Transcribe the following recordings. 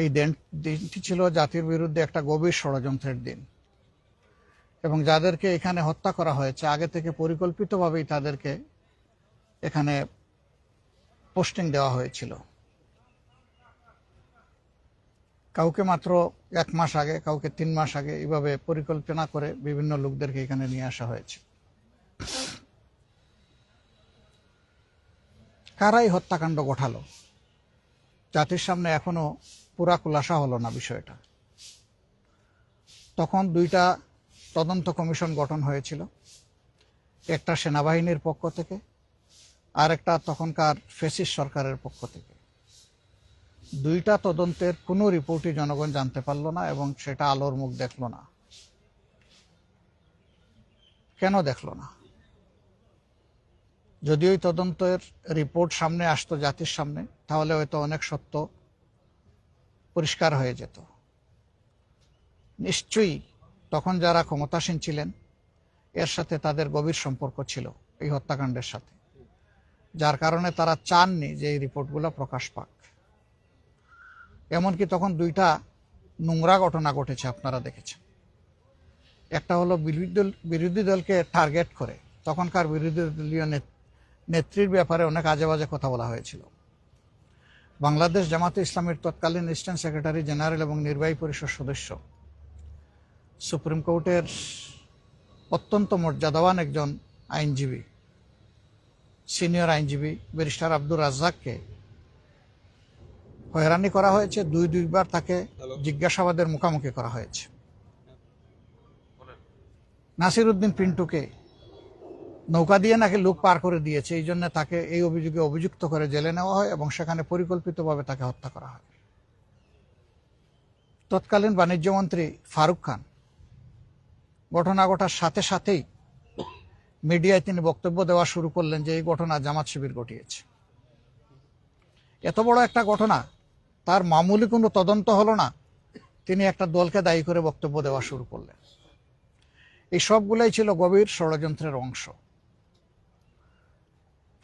এই দিনটি ছিল জাতির বিরুদ্ধে একটা গভীর ষড়যন্ত্রের দিন, এবং যাদেরকে এখানে হত্যা করা হয়েছে আগে থেকে পরিকল্পিতভাবেই তাদেরকে এখানে পোস্টিং দেওয়া হয়েছিল। কাউকে মাত্র 1 মাস আগে, কাউকে 3 মাস আগে, এইভাবে পরিকল্পনা করে বিভিন্ন লোকদেরকে এখানে নিয়ে আসা হয়েছে। কারাই হত্যাকাণ্ড ঘটালো জাতির সামনে এখনো পুরা খুলাসা হলো না বিষয়টা। তখন 2টা তদন্ত কমিশন গঠন হয়েছিল, একটা সেনাবাহিনীর পক্ষ থেকে আর একটা তখনকার ফ্যাসিস্ট সরকারের পক্ষ থেকে। 2টা তদন্তের কোনো রিপোর্টই জনগণ জানতে পারল না এবং সেটা আলোর মুখ দেখল না। কেন দেখল না? যদি ওই তদন্তের রিপোর্ট সামনে আসতো জাতির সামনে, তাহলে হয়তো অনেক সত্য পরিষ্কার হয়ে যেত। নিশ্চয়ই তখন যারা ক্ষমতাসীন ছিলেন এর সাথে তাদের গভীর সম্পর্ক ছিল এই হত্যাকাণ্ডের সাথে, যার কারণে তারা চাননি যে এই রিপোর্টগুলো প্রকাশ পাক। এমনকি তখন 2টা নোংরা ঘটনা ঘটেছে, আপনারা দেখেছেন। একটা হলো বিরোধী দলকে টার্গেট করে তখনকার বিরোধী দলীয় নেত্রীর ব্যাপারে অনেক আজে বাজে কথা বলা হয়েছিল। বাংলাদেশ জামাতে ইসলামীর তৎকালীন অ্যাসিস্ট্যান্ট সেক্রেটারি জেনারেল এবং নির্বাহী পরিষদ সদস্য, সুপ্রিম কোর্টের অত্যন্ত মর্যাদাবান একজন আইনজীবী, সিনিয়র আইনজীবী ব্যারিস্টার আব্দুর রাজ্জাককে হয়রানি করা হয়েছে। 2বার তাকে জিজ্ঞাসাবাদের মুখোমুখি করা হয়েছে। নাসির উদ্দিন পিন্টুকে নৌকা দিয়ে নাকি লোক পার করে দিয়েছে, এই জন্য তাকে এই অভিযোগে অভিযুক্ত করে জেলে নেওয়া হয় এবং সেখানে পরিকল্পিতভাবে তাকে হত্যা করা হয়। তৎকালীন বাণিজ্যমন্ত্রী ফারুক খান ঘটনা ঘটার সাথে সাথেই মিডিয়ায় তিনি বক্তব্য দেওয়া শুরু করলেন যে এই ঘটনা জামাত শিবির ঘটিয়েছে। এত বড় একটা ঘটনা, তার মামুলি কোনো তদন্ত হলো না, তিনি একটা দলকে দায়ী করে বক্তব্য দেওয়া শুরু করলেন। এই সবগুলাই ছিল গভীর ষড়যন্ত্রের অংশ।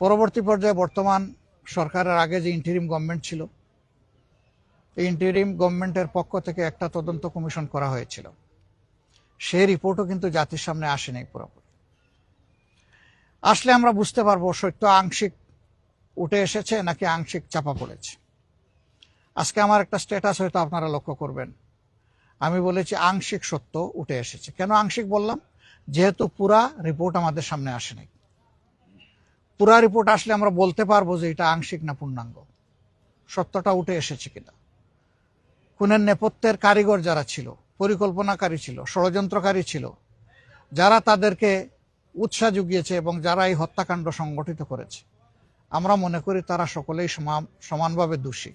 পরবর্তী পর্যায়ে বর্তমান সরকারের আগে যে ইন্টারিম গভর্নমেন্ট ছিল, এই ইন্টারিম গভর্নমেন্টের পক্ষ থেকে একটা তদন্ত কমিশন করা হয়েছিল। সেই রিপোর্টও কিন্তু জাতির সামনে আসেনি পুরোপুরি। আসলে আমরা বুঝতে পারবো সত্য আংশিক উঠে এসেছে নাকি আংশিক চাপা পড়েছে। আজকে আমার একটা স্ট্যাটাস হয়তো আপনারা লক্ষ্য করবেন, আমি বলেছি আংশিক সত্য উঠে এসেছে। কেন আংশিক বললাম? যেহেতু পুরা রিপোর্ট আমাদের সামনে আসে নাই। পুরা রিপোর্ট আসলে আমরা বলতে পারবো যে এটা আংশিক না পূর্ণাঙ্গ, সত্যটা উঠে এসেছে কিনা। খুনের নেপথ্যের কারিগর যারা ছিল, পরিকল্পনাকারী ছিল, ষড়যন্ত্রকারী ছিল, যারা তাদেরকে উৎসাহ জুগিয়েছে এবং যারা এই হত্যাকাণ্ড সংগঠিত করেছে, আমরা মনে করি তারা সকলেই সমানভাবে দোষী।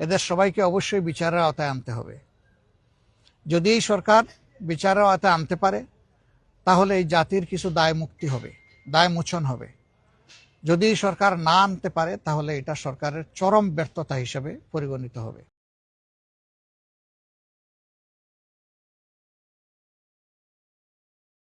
এদের সবাইকে অবশ্যই বিচারের আওতায় আনতে হবে। যদি এই সরকার বিচারের আওতায় আনতে পারে, তাহলে এই জাতির কিছু দায় মুক্তি হবে, দায় মোচন হবে। যদি সরকার না আনতে পারে, তাহলে এটা সরকারের চরম ব্যর্থতা হিসেবে পরিগণিত হবে।